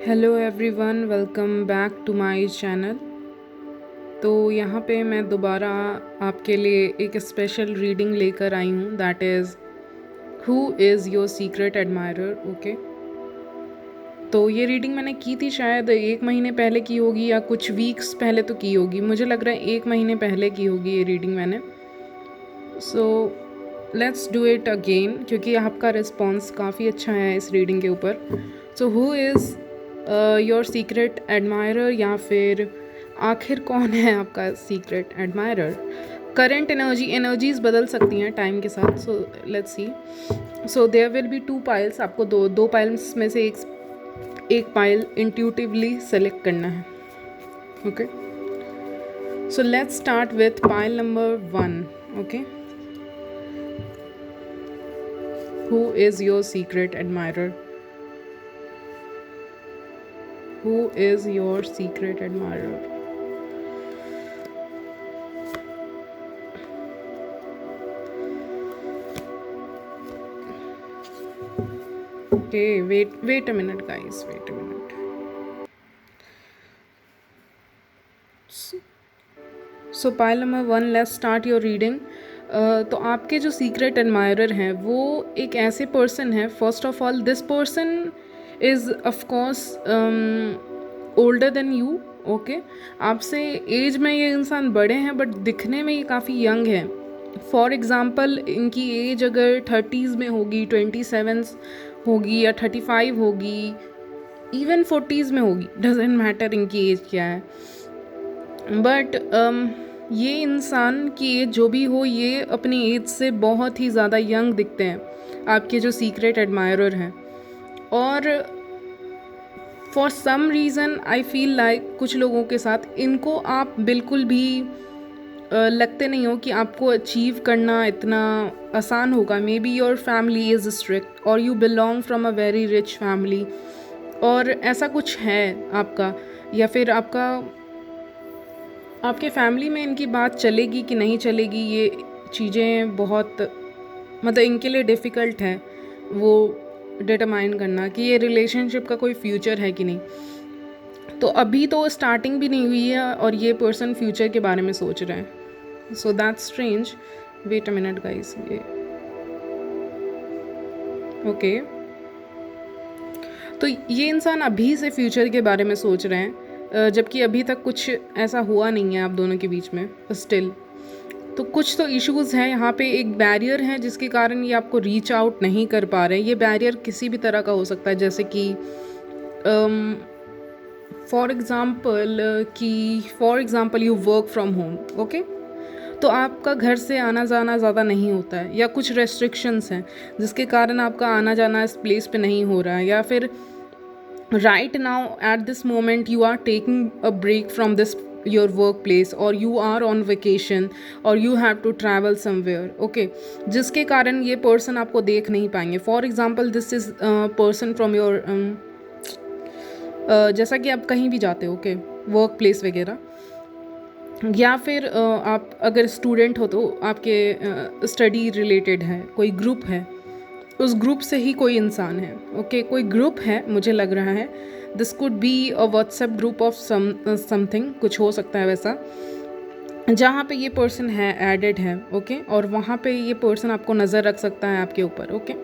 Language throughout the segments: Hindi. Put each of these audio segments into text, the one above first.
Hello everyone, welcome back to my channel. तो यहाँ पे मैं दोबारा आपके लिए एक स्पेशल रीडिंग लेकर आई हूँ, that is who is your secret admirer. Okay, तो ये रीडिंग मैंने की थी, शायद 1 महीने पहले की होगी या कुछ वीक्स पहले तो की होगी। मुझे लग रहा है 1 महीने पहले की होगी ये रीडिंग मैंने। So let's do it again, क्योंकि आपका रिस्पॉन्स काफ़ी अच्छा है इस रीडिंग के ऊपर। सो who is your secret admirer, या फिर आखिर कौन है आपका सीक्रेट एडमायरर। करंट एनर्जीज बदल सकती हैं टाइम के साथ। So let's see. So there will be 2 piles. आपको दो पाइल्स में से एक पाइल इंट्यूटिवली सेलेक्ट करना है। Okay, so let's start with pile number 1। Okay, who is your secret admirer? Who is your secret admirer? Okay, wait a minute guys, wait a minute. So pile number 1, let's start your reading. तो आपके जो सीक्रेट एडमायरर हैं वो एक ऐसे पर्सन है। First of all, this person is of course older than you. Okay, आपसे एज में ये इंसान बड़े हैं, बट दिखने में ये काफ़ी यंग है। फॉर एग्ज़ाम्पल, इनकी एज अगर 30s में होगी, 27 होगी, या 35 होगी, इवन 40s में होगी, डजेंट मैटर इनकी एज क्या है। बट ये इंसान की एज जो भी हो, ये अपनी एज से बहुत ही ज़्यादा यंग दिखते हैं, आपके जो सीक्रेट एडमायरर हैं। और for some reason I feel like कुछ लोगों के साथ इनको आप बिल्कुल भी लगते नहीं हो कि आपको अचीव करना इतना आसान होगा। Maybe your family is strict or you belong from a very rich family, और ऐसा कुछ है आपका, या फिर आपके फैमिली में इनकी बात चलेगी कि नहीं चलेगी, ये चीज़ें बहुत मतलब इनके लिए डिफ़िकल्ट है वो डिटरमाइन करना कि ये रिलेशनशिप का कोई फ्यूचर है कि नहीं। तो अभी तो स्टार्टिंग भी नहीं हुई है और ये पर्सन फ्यूचर के बारे में सोच रहे हैं। So that's strange. Wait a minute guys, ये ओके। तो ये इंसान अभी से फ्यूचर के बारे में सोच रहे हैं, जबकि अभी तक कुछ ऐसा हुआ नहीं है आप दोनों के बीच में स्टिल। तो कुछ तो इश्यूज़ हैं यहाँ पे, एक बैरियर है जिसके कारण ये आपको रीच आउट नहीं कर पा रहे हैं। ये बैरियर किसी भी तरह का हो सकता है, जैसे कि for example you work from home. Okay, तो आपका घर से आना जाना ज़्यादा नहीं होता है, या कुछ रेस्ट्रिक्शंस हैं जिसके कारण आपका आना जाना इस प्लेस पे नहीं हो रहा है, या फिर right now at this moment you are taking a break from this your workplace, or you are on vacation, or you have to travel somewhere. Okay, जिसके कारण ये पर्सन आपको देख नहीं पाएंगे। For example, this is person from your जैसा कि आप कहीं भी जाते हो, ओके, वर्क प्लेस वगैरह, या फिर आप अगर स्टूडेंट हो तो आपके स्टडी रिलेटेड है, कोई ग्रुप है, उस ग्रुप से ही कोई इंसान है। ओके, कोई ग्रुप है, मुझे लग रहा है this could be a WhatsApp group of something, कुछ हो सकता है वैसा, जहाँ पे ये पर्सन है एडेड है। ओके, और वहाँ पे ये पर्सन आपको नज़र रख सकता है आपके ऊपर। Okay,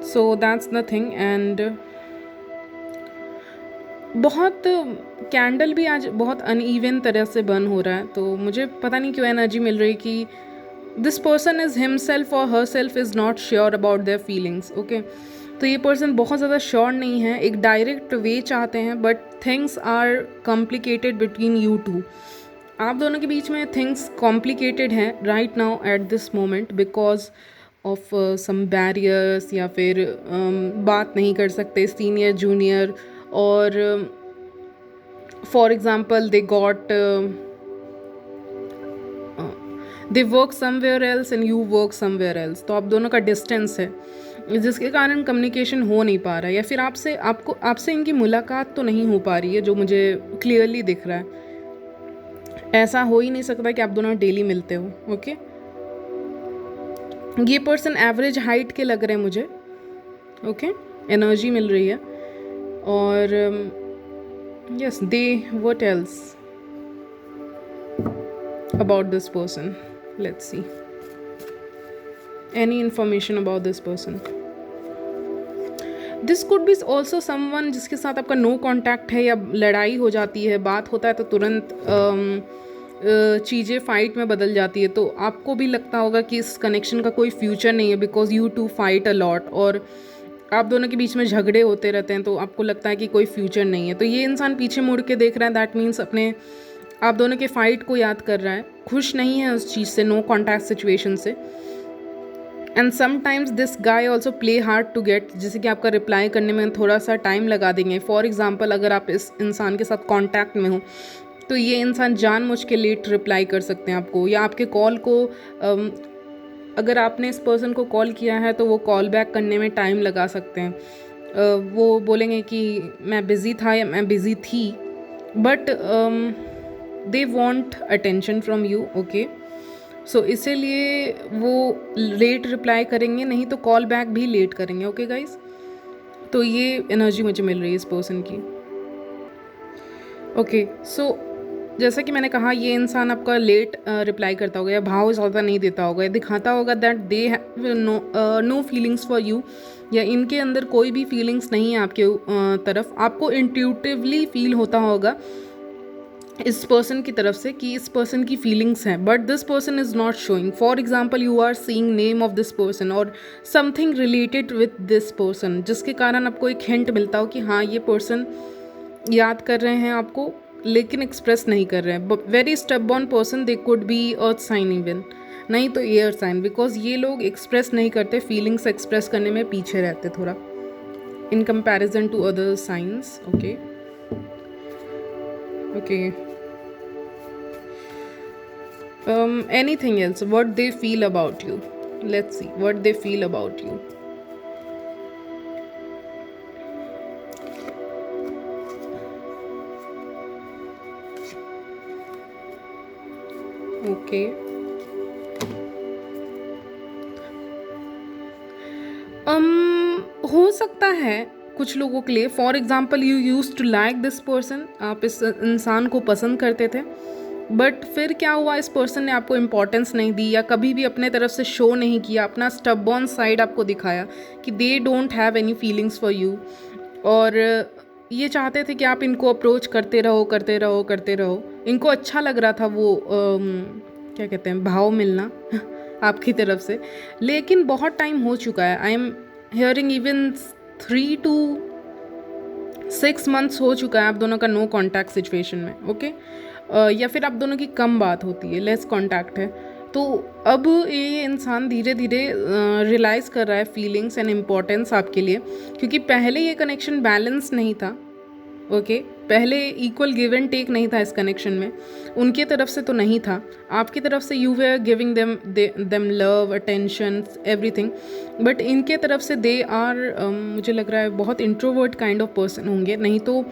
so that's the thing. And बहुत कैंडल भी आज बहुत अनइवन तरह से बर्न हो रहा है, तो मुझे पता नहीं क्यों एनर्जी मिल रही कि दिस पर्सन इज़ हिमसेल्फ और her self is not sure about their feelings. Okay, तो ये पर्सन बहुत ज़्यादा श्योर नहीं है, एक डायरेक्ट वे चाहते हैं, but things are complicated between you two. आप दोनों के बीच में थिंग्स कॉम्प्लिकेटेड हैं right now at this moment because of some barriers, या फिर बात नहीं कर सकते सीनियर जूनियर, और for example they work somewhere else and you work somewhere else. तो आप दोनों का डिस्टेंस है जिसके कारण कम्युनिकेशन हो नहीं पा रहा है, या फिर आपसे इनकी मुलाकात तो नहीं हो पा रही है, जो मुझे क्लियरली दिख रहा है। ऐसा हो ही नहीं सकता कि आप दोनों डेली मिलते हो। ओके, ये पर्सन एवरेज हाइट के लग रहे हैं मुझे। ओके, एनर्जी मिल रही है, और Yes, they, what else about this person? Let's see. Any information about this person? This could be also someone जिसके साथ आपका नो कॉन्टैक्ट है, या लड़ाई हो जाती है, बात होता है तो तुरंत चीज़ें फाइट में बदल जाती है, तो आपको भी लगता होगा कि इस कनेक्शन का कोई फ्यूचर नहीं है, because you two fight a lot, और आप दोनों के बीच में झगड़े होते रहते हैं, तो आपको लगता है कि कोई फ्यूचर नहीं है। तो ये इंसान पीछे मुड़ के देख रहा है, दैट मीन्स अपने आप दोनों के फाइट को याद कर रहा है, खुश नहीं है उस चीज़ से, नो कॉन्टैक्ट सिचुएशन से। And sometimes this guy also play hard to get, जैसे कि आपका रिप्लाई करने में थोड़ा सा टाइम लगा देंगे। फॉर एग्जाम्पल, अगर आप इस इंसान के साथ कॉन्टैक्ट में हो तो ये इंसान जानबूझ के लेट रिप्लाई कर सकते हैं आपको, या आपके कॉल को अगर आपने इस पर्सन को कॉल किया है तो वो कॉल बैक करने में टाइम लगा सकते हैं। वो बोलेंगे कि मैं बिज़ी था या मैं बिज़ी थी, but they want attention from you, okay. So इसीलिए वो लेट रिप्लाई करेंगे, नहीं तो कॉल बैक भी लेट करेंगे, ओके गाइज। तो ये एनर्जी मुझे मिल रही है इस पर्सन की, ओके। सो जैसा कि मैंने कहा, ये इंसान आपका लेट रिप्लाई करता होगा, या भाव ज़्यादा नहीं देता होगा, या दिखाता होगा that they have no feelings for you, या इनके अंदर कोई भी फीलिंग्स नहीं है आपके तरफ। आपको इंट्यूटिवली फील होता होगा इस पर्सन की तरफ से कि इस पर्सन की फीलिंग्स हैं, but this person is not showing. For example, you are seeing name of this person or something related with this person, जिसके कारण आपको एक हिंट मिलता हो कि हाँ, ये पर्सन याद कर रहे हैं आपको, लेकिन एक्सप्रेस नहीं कर रहे हैं। Very stubborn person, they could be earth sign even, नहीं तो एयर साइन, बिकॉज ये लोग एक्सप्रेस नहीं करते, फीलिंग्स एक्सप्रेस करने में पीछे रहते थोड़ा in comparison to other signs, okay okay. Anything else, what they feel about you? Let's see what they feel about you. Okay. हो सकता है कुछ लोगों के लिए, for example, you use to like this person, आप इस इंसान को पसंद करते थे, बट फिर क्या हुआ, इस पर्सन ने आपको इम्पोर्टेंस नहीं दी, या कभी भी अपने तरफ से शो नहीं किया, अपना स्टबॉर्न साइड आपको दिखाया कि they don't have any feelings for you, और ये चाहते थे कि आप इनको अप्रोच करते रहो करते रहो करते रहो। इनको अच्छा लग रहा था वो क्या कहते हैं, भाव मिलना आपकी तरफ से, लेकिन बहुत टाइम हो चुका है। I am hearing even 3 to 6 months हो चुका है आप दोनों का नो कॉन्टैक्ट सिचुएशन में, ओके। या फिर आप दोनों की कम बात होती है, लेस कॉन्टैक्ट है। तो अब ये इंसान धीरे धीरे रियलाइज़ कर रहा है फीलिंग्स एंड इम्पोर्टेंस आपके लिए, क्योंकि पहले ये कनेक्शन बैलेंस नहीं था, ओके। पहले इक्वल गिव एंड टेक नहीं था इस कनेक्शन में, उनकी तरफ से तो नहीं था, आपकी तरफ से you were giving them love, attention, everything, but इनके तरफ से दे आर मुझे लग रहा है बहुत इंट्रोवर्ट काइंड ऑफ पर्सन होंगे, नहीं तो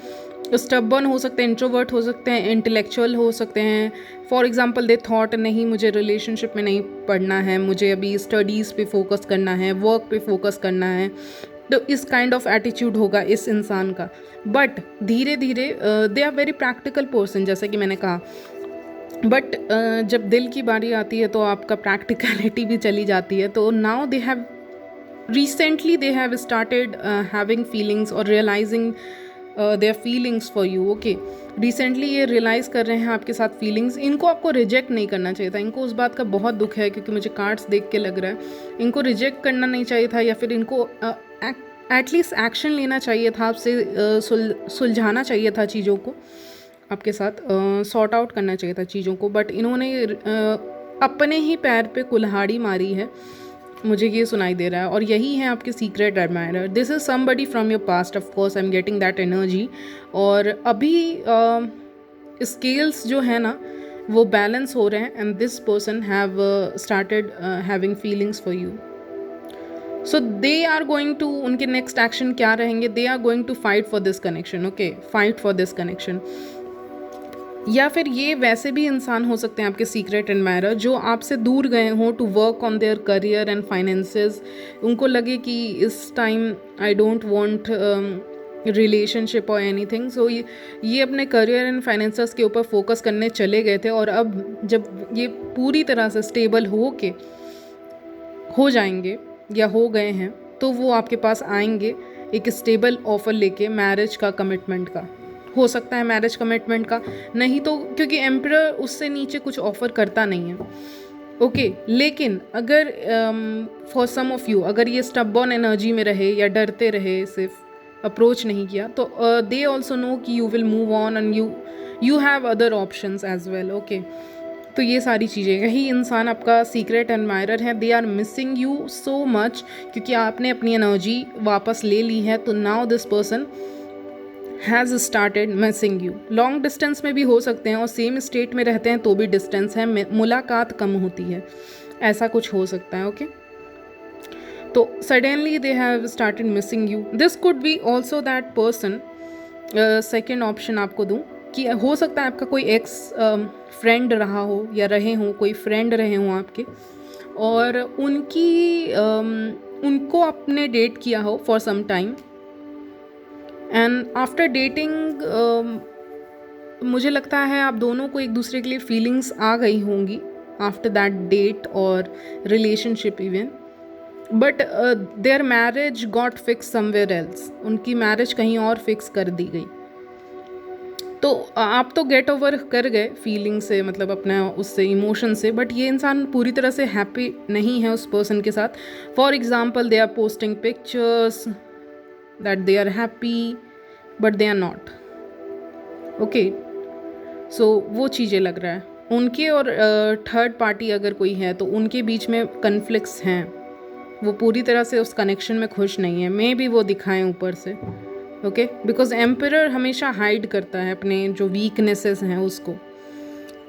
स्टबर्न हो सकते हैं, इंट्रोवर्ट हो सकते हैं, इंटेलेक्चुअल हो सकते हैं। फॉर एग्जाम्पल, दे थॉट नहीं, मुझे रिलेशनशिप में नहीं पढ़ना है, मुझे अभी स्टडीज़ पे फोकस करना है, वर्क पे फोकस करना है, तो इस काइंड ऑफ एटीट्यूड होगा इस इंसान का। बट धीरे धीरे they are very practical person, जैसे कि मैंने कहा, बट जब दिल की बारी आती है तो आपका प्रैक्टिकलिटी भी चली जाती है। तो now they have recently they have started having feelings और realising their feelings for you, okay. Recently ये रियलाइज़ कर रहे हैं आपके साथ फीलिंग्स। इनको आपको रिजेक्ट नहीं करना चाहिए था, इनको उस बात का बहुत दुख है, क्योंकि मुझे कार्ड्स देख के लग रहा है इनको रिजेक्ट करना नहीं चाहिए था, या फिर इनको एटलीस्ट एक्शन लेना चाहिए था, आपसे सुलझाना चाहिए था चीज़ों को, आपके साथ सॉर्ट आउट करना चाहिए था चीज़ों को, बट इन्होंने अपने ही पैर पे कुल्हाड़ी मारी है, मुझे ये सुनाई दे रहा है। और यही है आपके secret admirer. This is somebody from your past, of course I am getting that energy. और अभी स्केल्स जो है ना वो बैलेंस हो रहे हैं, and this person have started having feelings for you. So they are going to, उनके नेक्स्ट एक्शन क्या रहेंगे, they are going to fight for this connection, okay, fight for this connection. या फिर ये वैसे भी इंसान हो सकते हैं आपके सीक्रेट एडमायरर जो आपसे दूर गए हों to work on their career and finances. उनको लगे कि इस time I don't want relationship और एनीथिंग। सो ये अपने करियर एंड फाइनेंसेस के ऊपर फोकस करने चले गए थे, और अब जब ये पूरी तरह से स्टेबल हो जाएंगे या हो गए हैं, तो वो आपके पास आएंगे एक स्टेबल ऑफर लेके, मैरिज का, कमिटमेंट का। हो सकता है मैरिज कमिटमेंट का, नहीं तो क्योंकि एम्परर उससे नीचे कुछ ऑफर करता नहीं है। ओके लेकिन अगर फॉर सम ऑफ यू अगर ये स्टबॉर्न एनर्जी में रहे या डरते रहे, सिर्फ अप्रोच नहीं किया, तो दे ऑल्सो नो कि you will move on and you have other options as well. Okay, तो ये सारी चीज़ें, यही इंसान आपका सीक्रेट एडमायरर है। They are missing you so much, क्योंकि आपने अपनी एनर्जी वापस ले ली है। तो now this person has started missing you. Long distance में भी हो सकते हैं और सेम स्टेट में रहते हैं तो भी डिस्टेंस है, मुलाकात कम होती है, ऐसा कुछ हो सकता है। ओके, तो suddenly they have started missing you. This could be also that person, second option आपको दूँ कि हो सकता है आपका कोई एक्स फ्रेंड रहा हो या रहे हों, कोई फ्रेंड रहे हों आपके, और उनको आपने डेट किया हो for some time, and after dating मुझे लगता है आप दोनों को एक दूसरे के लिए फीलिंग्स आ गई होंगी आफ्टर दैट डेट और relationship even, but there marriage got fix somewhere else. उनकी मैरिज कहीं और फिक्स कर दी गई। तो आप तो गेट ओवर कर गए फीलिंग से, मतलब अपना उससे इमोशन से, बट ये इंसान पूरी तरह से हैप्पी नहीं है उस पर्सन के साथ। For example, they are posting pictures that they are happy but they are not. Okay, so वो चीज़ें लग रहा है उनके, और थर्ड पार्टी अगर कोई है तो उनके बीच में कन्फ्लिक्ट्स हैं। वो पूरी तरह से उस कनेक्शन में खुश नहीं है, मे बी वो दिखाएं ऊपर से। ओके, बिकॉज एम्परर हमेशा हाइड करता है अपने जो वीकनेसेस हैं उसको।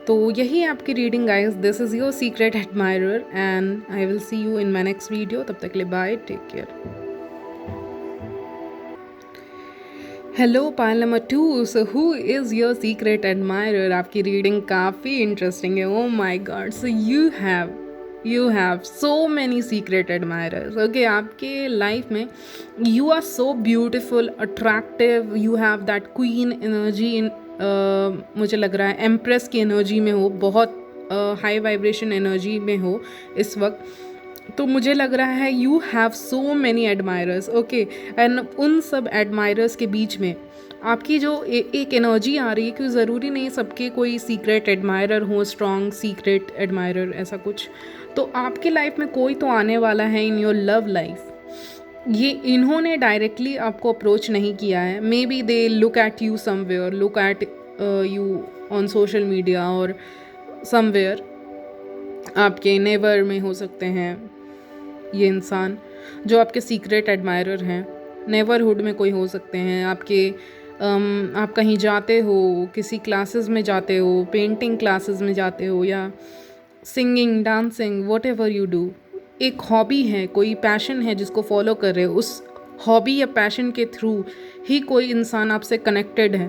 तो यही है आपकी reading guys. This is your secret admirer and I will see you in my next video. तब तक के लिए bye, take care. Hello pile number 2, so who is your secret admirer? आपकी रीडिंग काफ़ी इंटरेस्टिंग है। Oh my god, so you have so many secret admirers. Okay, आपके लाइफ में you are so beautiful, attractive, you have that queen energy in मुझे लग रहा है एम्प्रेस की एनर्जी में हो, बहुत हाई वाइब्रेशन एनर्जी में हो इस वक्त। तो मुझे लग रहा है you have so many admirers. Okay, and उन सब एडमायरर्स के बीच में आपकी जो एक एनर्जी आ रही है कि ज़रूरी नहीं सबके कोई सीक्रेट एडमायरर हो, स्ट्रॉन्ग सीक्रेट एडमायरर ऐसा कुछ। तो आपकी लाइफ में कोई तो आने वाला है इन योर लव लाइफ। ये इन्होंने डायरेक्टली आपको अप्रोच नहीं किया है, may be they look at you somewhere, look at you on social media और समवेयर, आपके नेबर में हो सकते हैं ये इंसान जो आपके सीक्रेट एडमायरर हैं। नेबरहुड में कोई हो सकते हैं आपके, आप कहीं जाते हो, किसी क्लासेस में जाते हो, पेंटिंग क्लासेस में जाते हो, या singing, dancing, what ever you do, एक हॉबी है, कोई पैशन है जिसको फॉलो कर रहे हो, उस हॉबी या पैशन के थ्रू ही कोई इंसान आपसे कनेक्टेड है।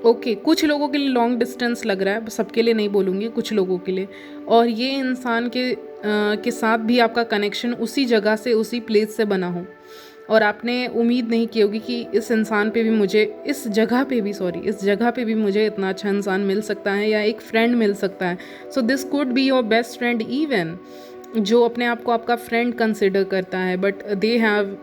ओके, कुछ लोगों के लिए लॉन्ग डिस्टेंस लग रहा है, सबके लिए नहीं बोलूँगी, कुछ लोगों के लिए। और ये इंसान के साथ भी आपका कनेक्शन उसी जगह से, उसी प्लेस से बना हो, और आपने उम्मीद नहीं की होगी कि इस जगह पे भी मुझे इतना अच्छा इंसान मिल सकता है या एक फ्रेंड मिल सकता है। So this could be your best friend even, जो अपने आप को आपका फ्रेंड कंसिडर करता है, but they have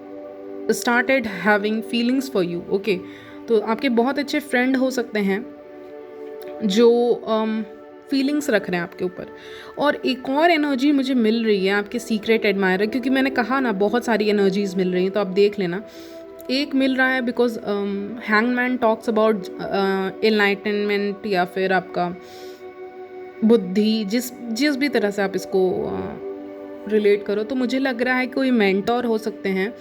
started having feelings for you. Okay, तो आपके बहुत अच्छे फ्रेंड हो सकते हैं जो फीलिंग्स रख रहे हैं आपके ऊपर। और एक और एनर्जी मुझे मिल रही है आपके सीक्रेट एडमायरर, क्योंकि मैंने कहा ना बहुत सारी एनर्जीज मिल रही हैं, तो आप देख लेना। एक मिल रहा है because hangman talks about enlightenment या फिर आपका बुद्धि, जिस भी तरह से आप इसको रिलेट करो। तो मुझे लग रहा है कोई मेंटोर हो सकते हैं।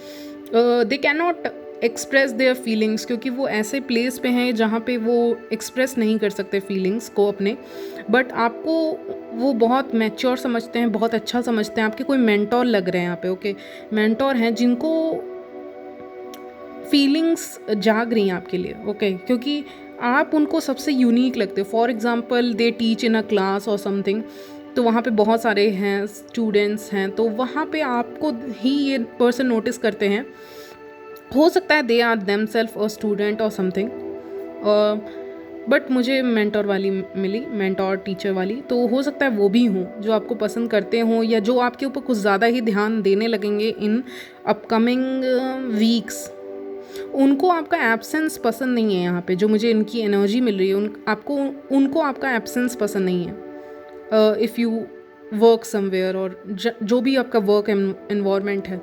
They can not express their feelings, क्योंकि वो ऐसे प्लेस पे हैं जहाँ पे वो एक्सप्रेस नहीं कर सकते फीलिंग्स को अपने, बट आपको वो बहुत मैच्योर समझते हैं, बहुत अच्छा समझते हैं। आपके कोई मेंटोर लग रहे हैं यहाँ पे। ओके, मेंटोर हैं जिनको फीलिंग्स जाग रही हैं आपके लिए। ओके, क्योंकि आप उनको सबसे यूनिक लगते हो। For example, they teach in a class और समथिंग, तो वहाँ पे बहुत सारे हैं स्टूडेंट्स हैं, तो वहाँ पे आपको ही ये पर्सन नोटिस करते हैं। हो सकता है दे आर देम सेल्फ और स्टूडेंट और समथिंग, बट मुझे मेंटोर वाली मिली, मेंटोर टीचर वाली, तो हो सकता है वो भी हों जो आपको पसंद करते हों या जो आपके ऊपर कुछ ज़्यादा ही ध्यान देने लगेंगे इन अपकमिंग वीक्स। उनको आपका एब्सेंस पसंद नहीं है यहाँ पे, जो मुझे इनकी एनर्जी मिल रही है उनको आपका एब्सेंस पसंद नहीं है। इफ़ यू वर्क समवेयर और जो भी आपका वर्क एनवायरनमेंट है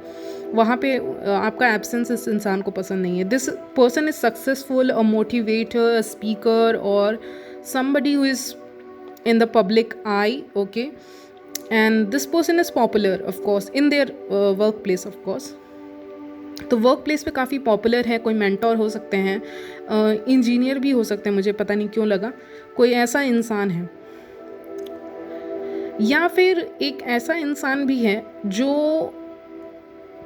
वहाँ पे आपका एब्सेंस इस इंसान को पसंद नहीं है। This person is successful, a motivator, a speaker और somebody who is in the public eye, okay, and this person is popular of course in their workplace of course। तो वर्क प्लेस पे काफ़ी पॉपुलर है। कोई मेंटोर हो सकते हैं, इंजीनियर भी हो सकते हैं, मुझे पता नहीं क्यों लगा कोई ऐसा इंसान है, या फिर एक ऐसा इंसान भी है जो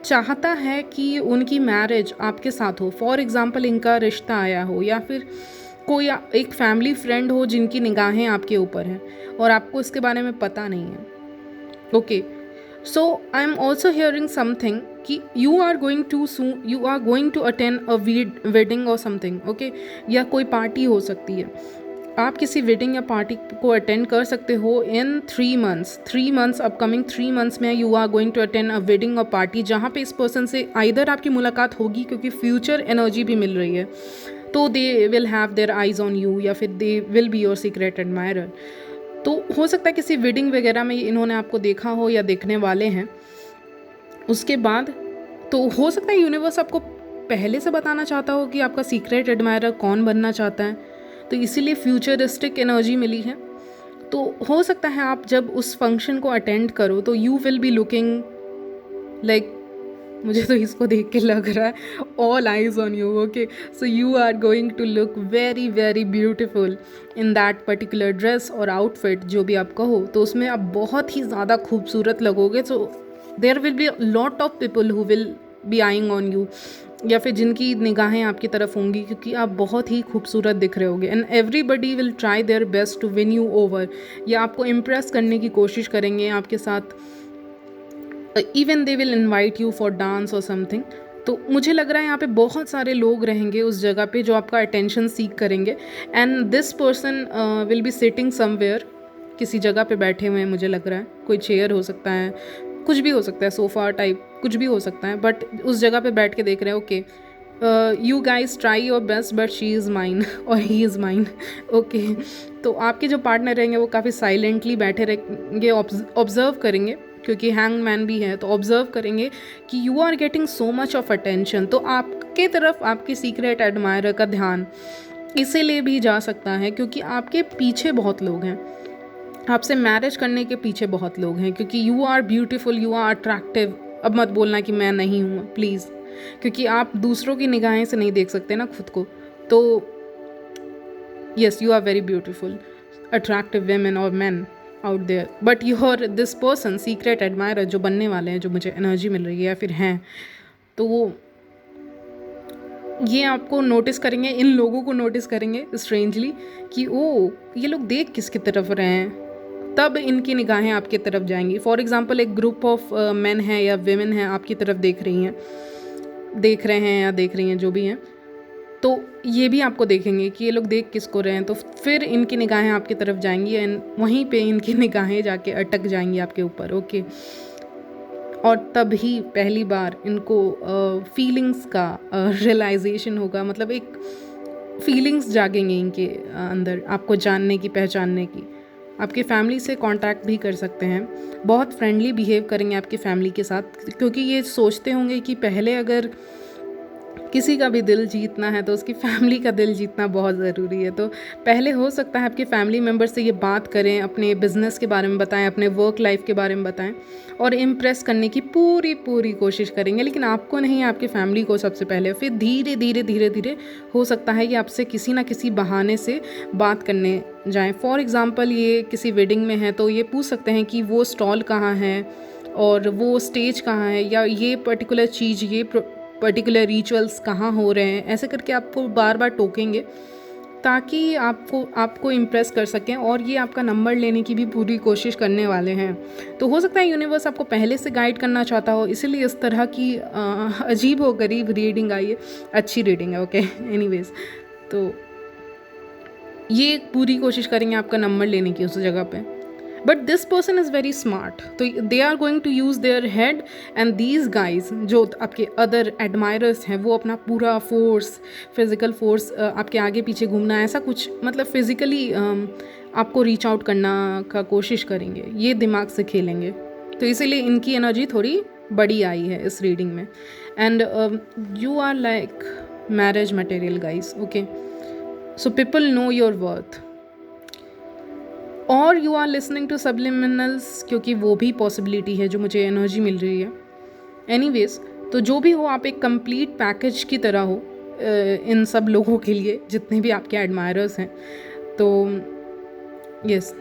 चाहता है कि उनकी मैरिज आपके साथ हो। फॉर एग्ज़ाम्पल इनका रिश्ता आया हो, या फिर कोई एक फैमिली फ्रेंड हो जिनकी निगाहें आपके ऊपर हैं और आपको इसके बारे में पता नहीं है। Okay, so I am also hearing something कि you are going to attend a wedding or something, okay, या कोई पार्टी हो सकती है। आप किसी वेडिंग या पार्टी को अटेंड कर सकते हो इन 3 मंथ्स अपकमिंग 3 मंथ्स में you are going to attend a wedding और पार्टी, जहाँ पे इस पर्सन से आइदर आपकी मुलाकात होगी, क्योंकि फ्यूचर एनर्जी भी मिल रही है, तो they will have their eyes on you, या फिर they will be your secret admirer. तो हो सकता है किसी वेडिंग वगैरह में इन्होंने आपको देखा हो या देखने वाले हैं। उसके बाद तो हो सकता है यूनिवर्स आपको पहले से बताना चाहता हो कि आपका सीक्रेट एडमायरर कौन बनना चाहता है, तो इसीलिए फ्यूचरिस्टिक एनर्जी मिली है। तो हो सकता है आप जब उस फंक्शन को अटेंड करो तो you will be looking like, मुझे तो इसको देख के लग रहा है all eyes on you, okay, so you are going to look very very beautiful in that particular dress और आउटफिट, जो भी आप कहो, तो उसमें आप बहुत ही ज़्यादा खूबसूरत लगोगे। So there will be lot of people who will be eyeing on you, या फिर जिनकी निगाहें आपकी तरफ होंगी, क्योंकि आप बहुत ही खूबसूरत दिख रहे होगे। And everybody will try their best to win you over, या आपको इम्प्रेस करने की कोशिश करेंगे आपके साथ। Even they will invite you for dance और समथिंग। तो मुझे लग रहा है यहाँ पे बहुत सारे लोग रहेंगे उस जगह पे जो आपका अटेंशन सीक करेंगे। And this person will be sitting somewhere, किसी जगह पे बैठे हुए हैं, मुझे लग रहा है कोई चेयर हो सकता है, कुछ भी हो सकता है, सोफ़ा टाइप कुछ भी हो सकता है, बट उस जगह पे बैठ के देख रहे हैं। Okay, you guys try your best but she is mine और ही इज़ माइन, ओके। तो आपके जो पार्टनर रहेंगे वो काफ़ी साइलेंटली बैठे रहेंगे, ऑब्जर्व करेंगे, क्योंकि हैंग मैन भी है, तो ऑब्जर्व करेंगे कि you are getting so much of attention. तो आपके तरफ आपके सीक्रेट एडमायरर का ध्यान इसीलिए भी जा सकता है क्योंकि आपके पीछे बहुत लोग हैं, आपसे मैरिज करने के पीछे बहुत लोग हैं, क्योंकि you are beautiful, you are attractive. अब मत बोलना कि मैं नहीं हूँ प्लीज़, क्योंकि आप दूसरों की निगाहें से नहीं देख सकते ना खुद को। तो yes, you are very beautiful, attractive women और men out there, but your this person secret admirer जो बनने वाले हैं, जो मुझे एनर्जी मिल रही है या फिर हैं, तो वो ये आपको नोटिस करेंगे, इन लोगों को नोटिस करेंगे स्ट्रेंजली कि ओ ये लोग देख किसकी तरफ रहे हैं, तब इनकी निगाहें आपकी तरफ जाएंगी। फॉर एग्जांपल एक ग्रुप ऑफ मेन है या वेमेन है आपकी तरफ देख रहे हैं या देख रही हैं, जो भी हैं, तो ये भी आपको देखेंगे कि ये लोग देख किसको रहे हैं, तो फिर इनकी निगाहें आपकी तरफ जाएंगी एंड वहीं पे इनकी निगाहें जाके अटक जाएंगी आपके ऊपर, ओके। और तभी पहली बार इनको फीलिंग्स का रियलाइजेशन होगा, मतलब एक फीलिंग्स जागेंगे इनके अंदर आपको जानने की, पहचानने की। आपके फैमिली से कांटेक्ट भी कर सकते हैं, बहुत फ्रेंडली बिहेव करेंगे आपकी फैमिली के साथ, क्योंकि ये सोचते होंगे कि पहले अगर किसी का भी दिल जीतना है तो उसकी फैमिली का दिल जीतना बहुत ज़रूरी है। तो पहले हो सकता है आपके फैमिली मेम्बर से ये बात करें, अपने बिज़नेस के बारे में बताएं, अपने वर्क लाइफ के बारे में बताएं और इम्प्रेस करने की पूरी कोशिश करेंगे, लेकिन आपको नहीं, आपकी फैमिली को सबसे पहले। फिर धीरे धीरे हो सकता है कि आपसे किसी ना किसी बहाने से बात करने जाएँ। फॉर एग्ज़ाम्पल ये किसी वेडिंग में है तो ये पूछ सकते हैं कि वो स्टॉल कहाँ है और वो स्टेज कहाँ है, या ये पर्टिकुलर चीज़, ये पर्टिकुलर रिचुअल्स कहाँ हो रहे हैं, ऐसे करके आपको बार बार टोकेंगे ताकि आपको इम्प्रेस कर सकें और ये आपका नंबर लेने की भी पूरी कोशिश करने वाले हैं। तो हो सकता है यूनिवर्स आपको पहले से गाइड करना चाहता हो, इसीलिए इस तरह की अजीब व गरीब रीडिंग आई है। अच्छी रीडिंग है, ओके। एनीवेज, तो ये पूरी कोशिश करेंगे आपका नंबर लेने की उस जगह पे। But this person is very smart, तो they are going to use their head, and these guys जो आपके अदर एडमायरर्स हैं वो अपना पूरा फोर्स, फिजिकल फोर्स, आपके आगे पीछे घूमना, ऐसा कुछ मतलब फिजिकली आपको रीच आउट करना का कोशिश करेंगे, ये दिमाग से खेलेंगे। तो इसीलिए इनकी एनर्जी थोड़ी बड़ी आई है इस रीडिंग में। And you are like marriage material guys, okay. So people know your worth, और you are listening to subliminals, क्योंकि वो भी पॉसिबिलिटी है जो मुझे एनर्जी मिल रही है। एनीवेज, तो जो भी हो, आप एक कंप्लीट पैकेज की तरह हो इन सब लोगों के लिए, जितने भी आपके एडमायरर्स हैं। तो yes,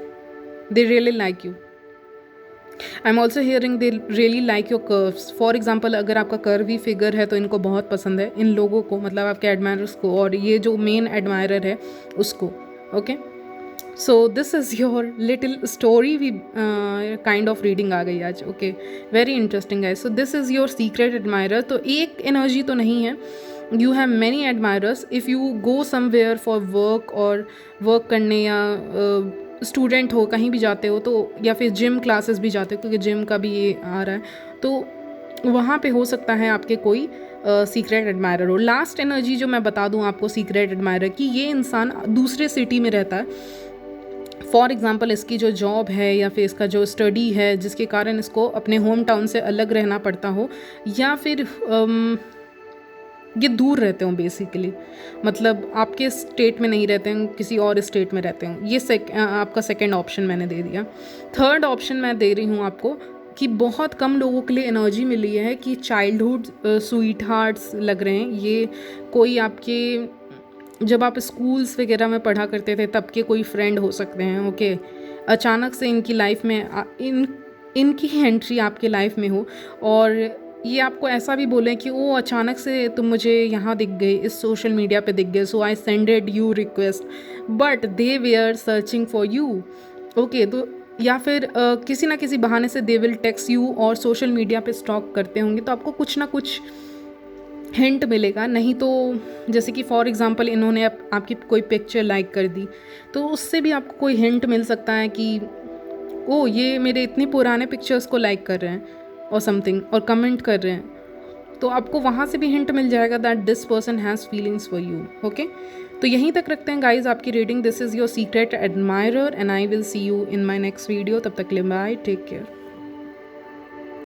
they really like you. I am also hearing they really like your curves. For example, अगर आपका कर्वी फिगर है तो इनको बहुत पसंद है, इन लोगों को, मतलब आपके एडमायरर्स को, और ये जो मेन एडमायरर है उसको, okay. So this is your little story, we kind of reading आ गई आज, ओके। वेरी इंटरेस्टिंग है। So this is your secret admirer. तो एक एनर्जी तो नहीं है, you have many admirers. If you go somewhere for work, और वर्क करने, या स्टूडेंट हो, कहीं भी जाते हो तो, या फिर जिम क्लासेस भी जाते हो, क्योंकि जिम का भी ये आ रहा है, तो वहाँ पे हो सकता है आपके कोई सीक्रेट एडमायरर हो। लास्ट एनर्जी जो मैं बता दूँ आपको सीक्रेट एडमायरर की, ये इंसान दूसरे सिटी में रहता है। फॉर एग्ज़ाम्पल, इसकी जो जॉब है या फिर इसका जो स्टडी है, जिसके कारण इसको अपने होम टाउन से अलग रहना पड़ता हो, या फिर ये दूर रहते हों बेसिकली, मतलब आपके स्टेट में नहीं रहते हैं, किसी और स्टेट में रहते हों। ये आपका सेकंड ऑप्शन मैंने दे दिया। थर्ड ऑप्शन मैं दे रही हूँ आपको कि बहुत कम लोगों के लिए एनर्जी मिली है कि चाइल्डहुड स्वीट हार्ट्स लग रहे हैं। ये कोई आपके, जब आप स्कूल्स वगैरह में पढ़ा करते थे तब के कोई फ्रेंड हो सकते हैं, ओके। अचानक से इनकी लाइफ में इनकी एंट्री आपके लाइफ में हो, और ये आपको ऐसा भी बोलें कि ओ अचानक से तुम मुझे यहाँ दिख गए, इस सोशल मीडिया पे दिख गए, so I sended you request, but they were searching for you, okay. तो या फिर किसी ना किसी बहाने से दे विल टेक्स्ट यू, और सोशल मीडिया पे स्टॉक करते होंगे, तो आपको कुछ ना कुछ हिंट मिलेगा। नहीं तो जैसे कि फॉर एग्ज़ाम्पल, इन्होंने आपकी कोई पिक्चर लाइक कर दी, तो उससे भी आपको कोई हिंट मिल सकता है कि ओ ये मेरे इतने पुराने पिक्चर्स को लाइक कर रहे हैं और समथिंग, और कमेंट कर रहे हैं, तो आपको वहाँ से भी हिंट मिल जाएगा that this person has feelings for you, okay. तो यहीं तक रखते हैं गाइज आपकी reading. This is your secret admirer, and I will see you in my next video. तब तक के लिए बाय, टेक केयर।